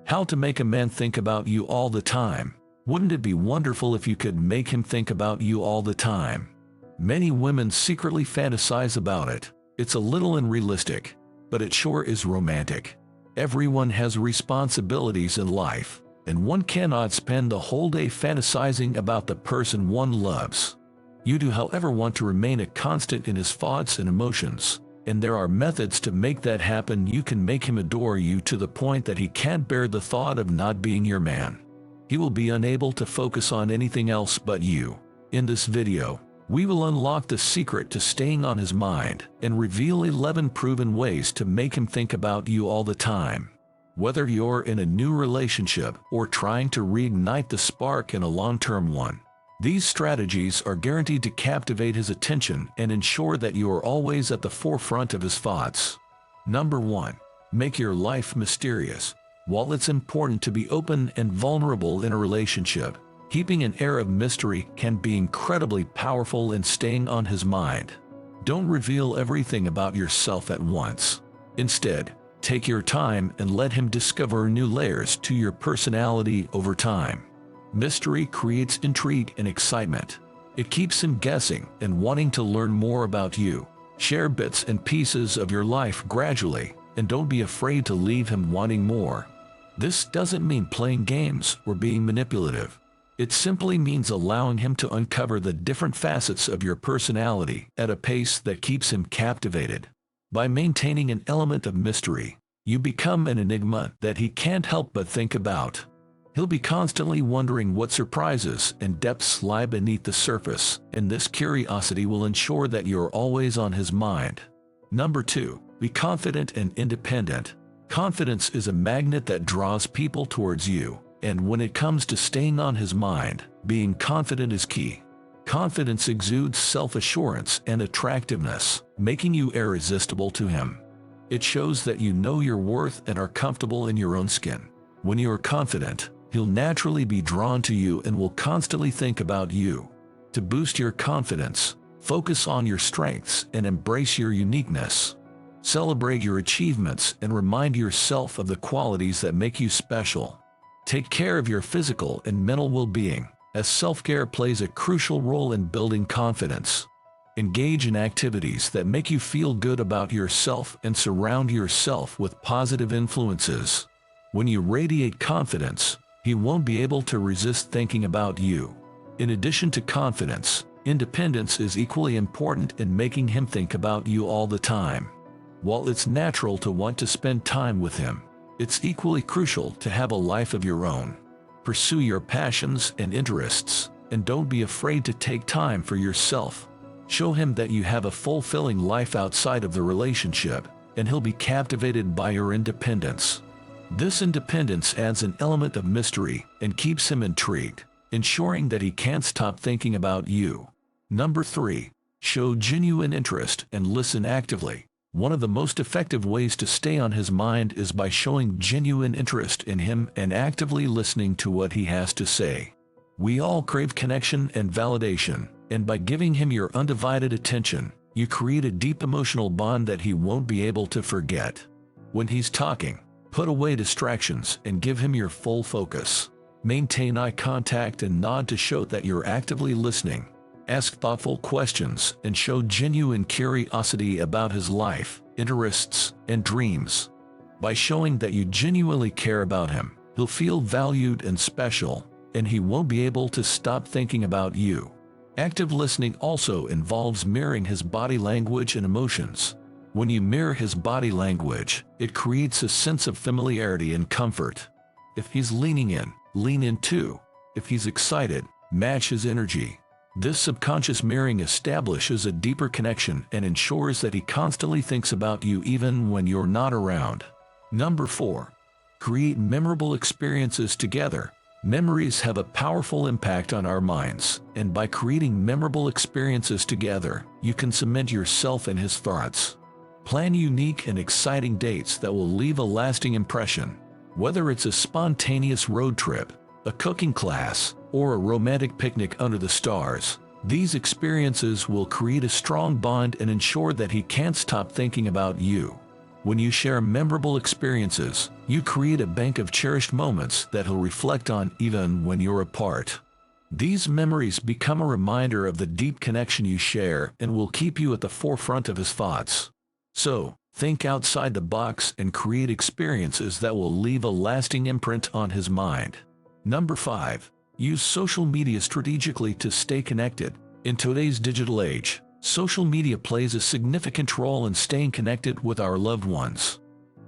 How to make a man think about you all the time. Wouldn't it be wonderful if you could make him think about you all the time? Many women secretly fantasize about it. It's a little unrealistic, but it sure is romantic. Everyone has responsibilities in life, and one cannot spend the whole day fantasizing about the person one loves. You do, however, want to remain a constant in his thoughts and emotions, and there are methods to make that happen. You can make him adore you to the point that he can't bear the thought of not being your man. He will be unable to focus on anything else but you. In this video, we will unlock the secret to staying on his mind and reveal 11 proven ways to make him think about you all the time. Whether you're in a new relationship or trying to reignite the spark in a long-term one, these strategies are guaranteed to captivate his attention and ensure that you are always at the forefront of his thoughts. Number 1. Make your life mysterious. While it's important to be open and vulnerable in a relationship, keeping an air of mystery can be incredibly powerful in staying on his mind. Don't reveal everything about yourself at once. Instead, take your time and let him discover new layers to your personality over time. Mystery creates intrigue and excitement. It keeps him guessing and wanting to learn more about you. Share bits and pieces of your life gradually, and don't be afraid to leave him wanting more. This doesn't mean playing games or being manipulative. It simply means allowing him to uncover the different facets of your personality at a pace that keeps him captivated. By maintaining an element of mystery, you become an enigma that he can't help but think about. He'll be constantly wondering what surprises and depths lie beneath the surface, and this curiosity will ensure that you're always on his mind. Number 2. Be confident and independent. Confidence is a magnet that draws people towards you, and when it comes to staying on his mind, being confident is key. Confidence exudes self-assurance and attractiveness, making you irresistible to him. It shows that you know your worth and are comfortable in your own skin. When you are confident, he'll naturally be drawn to you and will constantly think about you. To boost your confidence, focus on your strengths and embrace your uniqueness. Celebrate your achievements and remind yourself of the qualities that make you special. Take care of your physical and mental well-being, as self-care plays a crucial role in building confidence. Engage in activities that make you feel good about yourself and surround yourself with positive influences. When you radiate confidence, he won't be able to resist thinking about you. In addition to confidence, independence is equally important in making him think about you all the time. While it's natural to want to spend time with him, it's equally crucial to have a life of your own. Pursue your passions and interests, and don't be afraid to take time for yourself. Show him that you have a fulfilling life outside of the relationship, and he'll be captivated by your independence. This independence adds an element of mystery and keeps him intrigued, ensuring that he can't stop thinking about you. Number 3. Show genuine interest and listen actively. One of the most effective ways to stay on his mind is by showing genuine interest in him and actively listening to what he has to say. We all crave connection and validation, and by giving him your undivided attention, you create a deep emotional bond that he won't be able to forget. When he's talking, put away distractions and give him your full focus. Maintain eye contact and nod to show that you're actively listening. Ask thoughtful questions and show genuine curiosity about his life, interests, and dreams. By showing that you genuinely care about him, he'll feel valued and special, and he won't be able to stop thinking about you. Active listening also involves mirroring his body language and emotions. When you mirror his body language, it creates a sense of familiarity and comfort. If he's leaning in, lean in too. If he's excited, match his energy. This subconscious mirroring establishes a deeper connection and ensures that he constantly thinks about you even when you're not around. Number 4. Create memorable experiences together. Memories have a powerful impact on our minds, and by creating memorable experiences together, you can cement yourself in his thoughts. Plan unique and exciting dates that will leave a lasting impression. Whether it's a spontaneous road trip, a cooking class, or a romantic picnic under the stars, these experiences will create a strong bond and ensure that he can't stop thinking about you. When you share memorable experiences, you create a bank of cherished moments that he'll reflect on even when you're apart. These memories become a reminder of the deep connection you share and will keep you at the forefront of his thoughts. So, think outside the box and create experiences that will leave a lasting imprint on his mind. Number 5. Use social media strategically to stay connected. In today's digital age, social media plays a significant role in staying connected with our loved ones.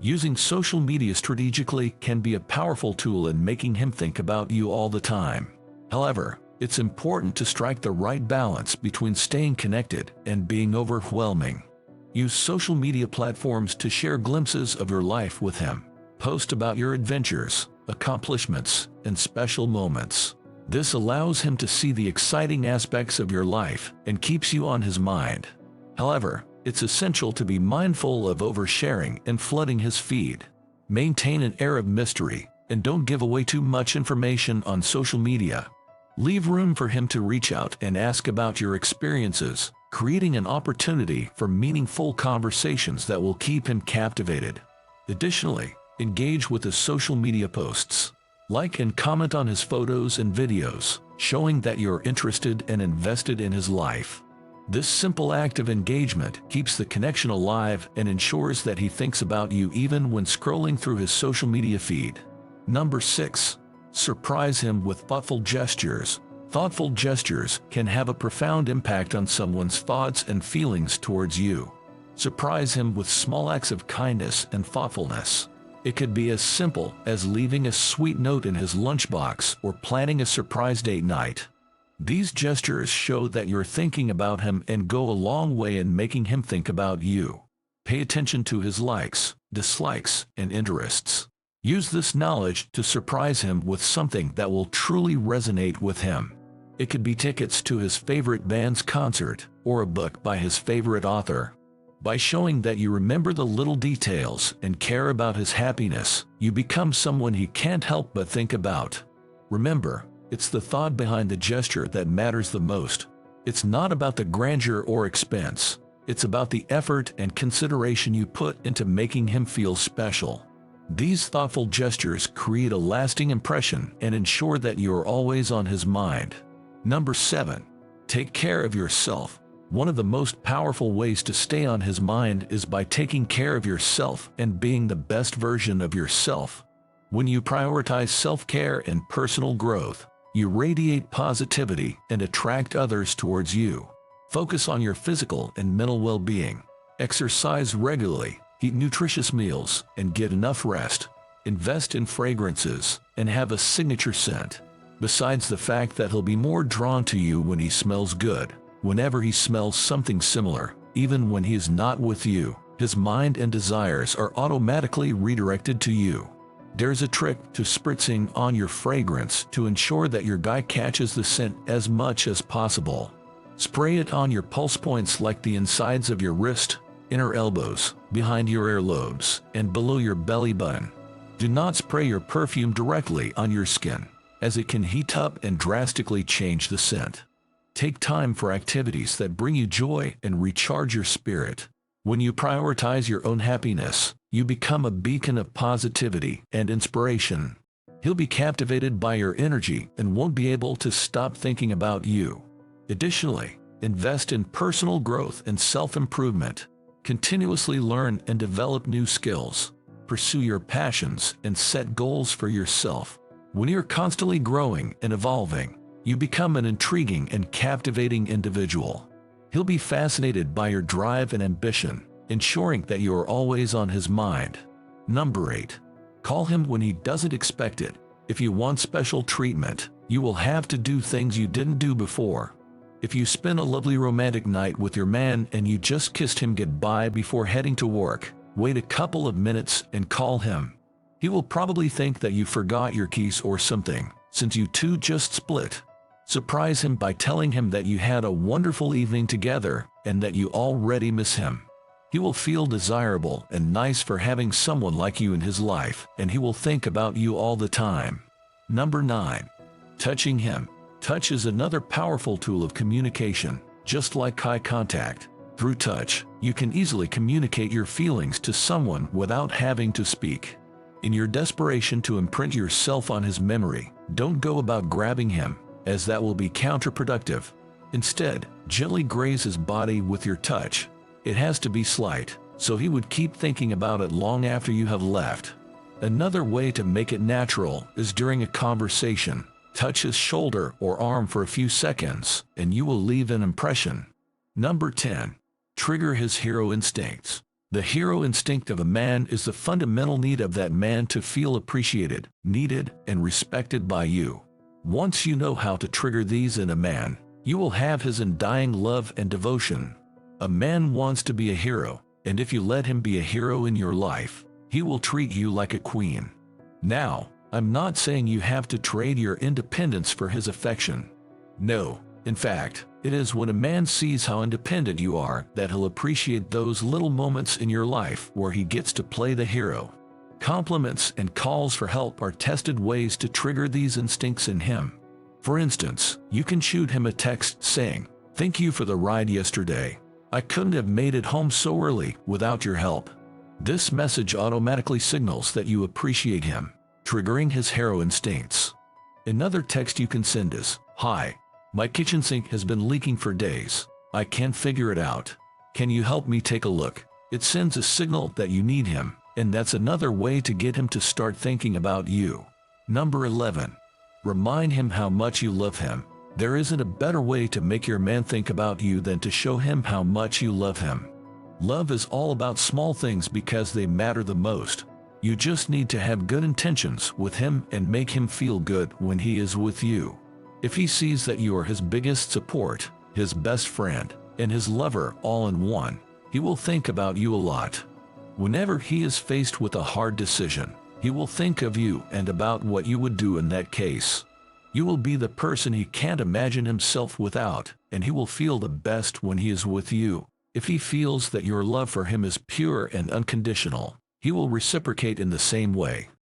Using social media strategically can be a powerful tool in making him think about you all the time. However, it's important to strike the right balance between staying connected and being overwhelming. Use social media platforms to share glimpses of your life with him. Post about your adventures, accomplishments, and special moments. This allows him to see the exciting aspects of your life and keeps you on his mind. However, it's essential to be mindful of oversharing and flooding his feed. Maintain an air of mystery and don't give away too much information on social media. Leave room for him to reach out and ask about your experiences, creating an opportunity for meaningful conversations that will keep him captivated. Additionally, engage with his social media posts. Like and comment on his photos and videos, showing that you're interested and invested in his life. This simple act of engagement keeps the connection alive and ensures that he thinks about you even when scrolling through his social media feed. Number 6. Surprise him with thoughtful gestures. Thoughtful gestures can have a profound impact on someone's thoughts and feelings towards you. Surprise him with small acts of kindness and thoughtfulness. It could be as simple as leaving a sweet note in his lunchbox or planning a surprise date night. These gestures show that you're thinking about him and go a long way in making him think about you. Pay attention to his likes, dislikes, and interests. Use this knowledge to surprise him with something that will truly resonate with him. It could be tickets to his favorite band's concert or a book by his favorite author. By showing that you remember the little details and care about his happiness, you become someone he can't help but think about. Remember, it's the thought behind the gesture that matters the most. It's not about the grandeur or expense. It's about the effort and consideration you put into making him feel special. These thoughtful gestures create a lasting impression and ensure that you're always on his mind. Number 7. Take care of yourself. One of the most powerful ways to stay on his mind is by taking care of yourself and being the best version of yourself. When you prioritize self-care and personal growth, you radiate positivity and attract others towards you. Focus on your physical and mental well-being. Exercise regularly, eat nutritious meals, and get enough rest. Invest in fragrances and have a signature scent. Besides the fact that he'll be more drawn to you when he smells good, whenever he smells something similar, even when he is not with you, his mind and desires are automatically redirected to you. There's a trick to spritzing on your fragrance to ensure that your guy catches the scent as much as possible. Spray it on your pulse points like the insides of your wrist, inner elbows, behind your earlobes, and below your belly button. Do not spray your perfume directly on your skin, as it can heat up and drastically change the scent. Take time for activities that bring you joy and recharge your spirit. When you prioritize your own happiness, you become a beacon of positivity and inspiration. He'll be captivated by your energy and won't be able to stop thinking about you. Additionally, invest in personal growth and self-improvement. Continuously learn and develop new skills. Pursue your passions and set goals for yourself. When you're constantly growing and evolving, you become an intriguing and captivating individual. He'll be fascinated by your drive and ambition, ensuring that you are always on his mind. Number 8. Call him when he doesn't expect it. If you want special treatment, you will have to do things you didn't do before. If you spend a lovely romantic night with your man and you just kissed him goodbye before heading to work, wait a couple of minutes and call him. He will probably think that you forgot your keys or something, since you two just split. Surprise him by telling him that you had a wonderful evening together and that you already miss him. He will feel desirable and nice for having someone like you in his life, and he will think about you all the time. Number 9. Touching him. Touch is another powerful tool of communication. Just like eye contact, through touch, You can easily communicate your feelings to someone without having to speak. In your desperation to imprint yourself on his memory, don't go about grabbing him, as that will be counterproductive. Instead, gently graze his body with your touch. It has to be slight, so he would keep thinking about it long after you have left. Another way to make it natural is during a conversation. Touch his shoulder or arm for a few seconds, and you will leave an impression. Number 10. Trigger his hero instincts. The hero instinct of a man is the fundamental need of that man to feel appreciated, needed, and respected by you. Once you know how to trigger these in a man, you will have his undying love and devotion. A man wants to be a hero, and if you let him be a hero in your life, he will treat you like a queen. Now, I'm not saying you have to trade your independence for his affection. No, in fact, it is when a man sees how independent you are that he'll appreciate those little moments in your life where he gets to play the hero. Compliments and calls for help are tested ways to trigger these instincts in him. For instance, you can shoot him a text saying, "Thank you for the ride yesterday. I couldn't have made it home so early without your help." This message automatically signals that you appreciate him, triggering his hero instincts. Another text you can send is, "Hi, my kitchen sink has been leaking for days. I can't figure it out. Can you help me take a look?" It sends a signal that you need him, and that's another way to get him to start thinking about you. Number 11. Remind him how much you love him. There isn't a better way to make your man think about you than to show him how much you love him. Love is all about small things because they matter the most. You just need to have good intentions with him and make him feel good when he is with you. If he sees that you are his biggest support, his best friend, and his lover all in one, he will think about you a lot. Whenever he is faced with a hard decision, he will think of you and about what you would do in that case. You will be the person he can't imagine himself without, and he will feel the best when he is with you. If he feels that your love for him is pure and unconditional, he will reciprocate in the same way.